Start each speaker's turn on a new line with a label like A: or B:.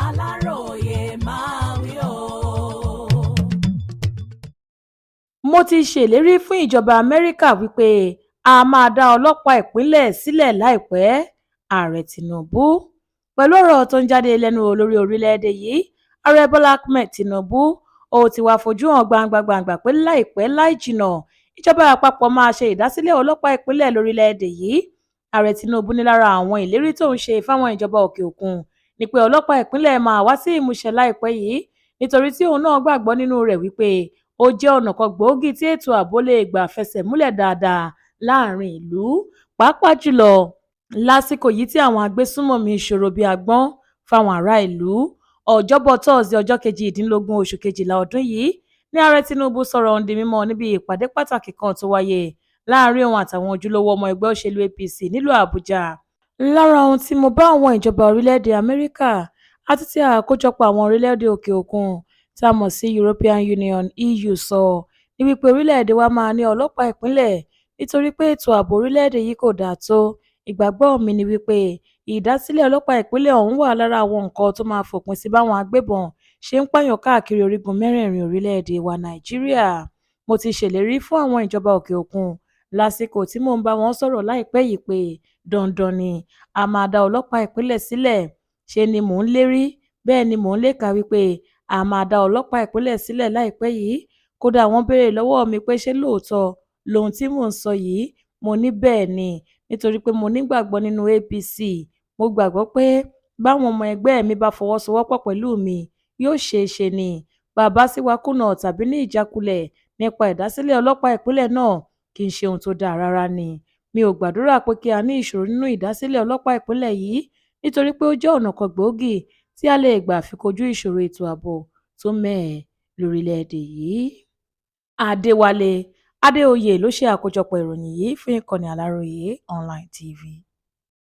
A: Aláròyé máa wí o.
B: Mo ti ṣèlérí fún ìjọba Amẹ́ríkà wípé a máa dá ọlọ́pàá ìpínlẹ̀ sílẹ̀ láìpẹ́ – Ààrẹ Tinubu. Pẹ̀lú ọ̀rọ̀ tó ń jáde lẹ́nu olórí orílẹ̀-èdè yìí, Ààrẹ Bọ́lá Ahmed Tinubu, ó ti wá fojú hàn gbangba pé láìpẹ́ láì jìnnà ìjọba àpapọ̀ máa ṣe ìdásílẹ̀ ọlọ́pàá ìpínlẹ̀ lórílẹ̀-èdè yìí. Ààrẹ Tinubu ní lára àwọn ìlérí tó ń ṣe fáwọn ìjọba òkè òkun ni pé ọlọ́pàá ìpínlẹ̀ máa wá sí ìmúṣẹ láìpẹ́ yìí, nítorí tí òun náà gbàgbọ́ nínú rẹ̀ wípé ó jẹ́ ọ̀nà kan gbòógì tí ètò ààbò lè gbà fẹsẹ̀ múlẹ̀ dáadáa láàrin ìlú, pàápàá jùlọ lásìkò yìí tí àwọn agbésùnmọ̀mí ṣòro bíi agbọ́n fáwọn ará ìlú. Ọjọ́bọ̀ Tọ́sídẹ̀ẹ́ ọjọ́ 18 oṣù Kejìlá ọdún yìí ni Ààrẹ Tinubu sọ̀rọ̀ ọ̀hún di mímọ̀ níbi ìpàdé pàtàkì kan tó wáyé láàrin òun àtàwọn ojúlówó ọmọ ẹgbẹ́ òṣèlú APC nílùú Àbújá. Lára ohun tí mo bá àwọn ìjọba orílẹ̀-èdè Amẹ́ríkà àti ti àkójọpọ̀ àwọn orílẹ̀-èdè òkè òkun tá a mọ̀ sí European Union (EU) sọ ní wípé orílẹ̀-èdè wa máa ní ọlọ́pàá ìpínlẹ̀ nítorí pé ètò ààbò orílẹ̀-èdè yìí kò dáa tó. Ìgbàgbọ́ mi ni wípé ìdásílẹ̀ ọlọ́pàá ìpínlẹ̀ ọ̀hún wà lára àwọn nǹkan tó máa fòpin sí báwọn agbébọn ṣe ń pààyàn káàkiri orígun mẹ́rẹ̀ẹ̀rin orílẹ̀-èdè wa Nàìjíríà. Mo ti ṣèlérí fún àwọn ìjọba òkè òkun lásìkò tí mò ń bá wọn sọ̀rọ̀ láìpẹ́ yìí pé dandan ni a máa dá ọlọ́pàá ìpínlẹ̀ sílẹ̀. Ṣe ni mò ń lérí, bẹ́ẹ̀ ni mò ń léka wípé a máa dá ọlọ́pàá ìpínlẹ̀ sílẹ̀ láìpẹ́ yìí. Kódà wọ́n béèrè lọ́wọ́ mi pé ṣé lóòótọ́ lohun tí mò ń sọ yìí, mo ní bẹ́ẹ̀ ni, nítorí pé mo nígbàgbọ́ nínú APC. Mo gbàgbọ́ pé báwọn ọmọ ẹgbẹ́ mi bá fọwọ́sowọ́pọ̀ pẹ̀lú mi, yóò ṣeé ṣe ni. Bàbá sì wá kùnà tàbí ní ìjákulẹ̀ nípa ìdásílẹ̀ ọlọ́pàá ìpínlẹ̀ náà kì í ṣe ohun tó dáa rárá ni. Mi ò gbàdúrà pé kí a ní ìṣòro nínú ìdásílẹ̀ ọlọ́pàá ìpínlẹ̀ yìí, nítorí pé ó jẹ́ ọ̀nà kan gbòógì tí a lè gbà fi kojú ìṣòro ètò ààbò tó mẹ́hẹ lórílẹ̀-èdè yìí. Adéwálé Adéoyè ló ṣe àkójọpọ̀ ìròyìn yìí fún ìkànnì Aláròyé Online TV.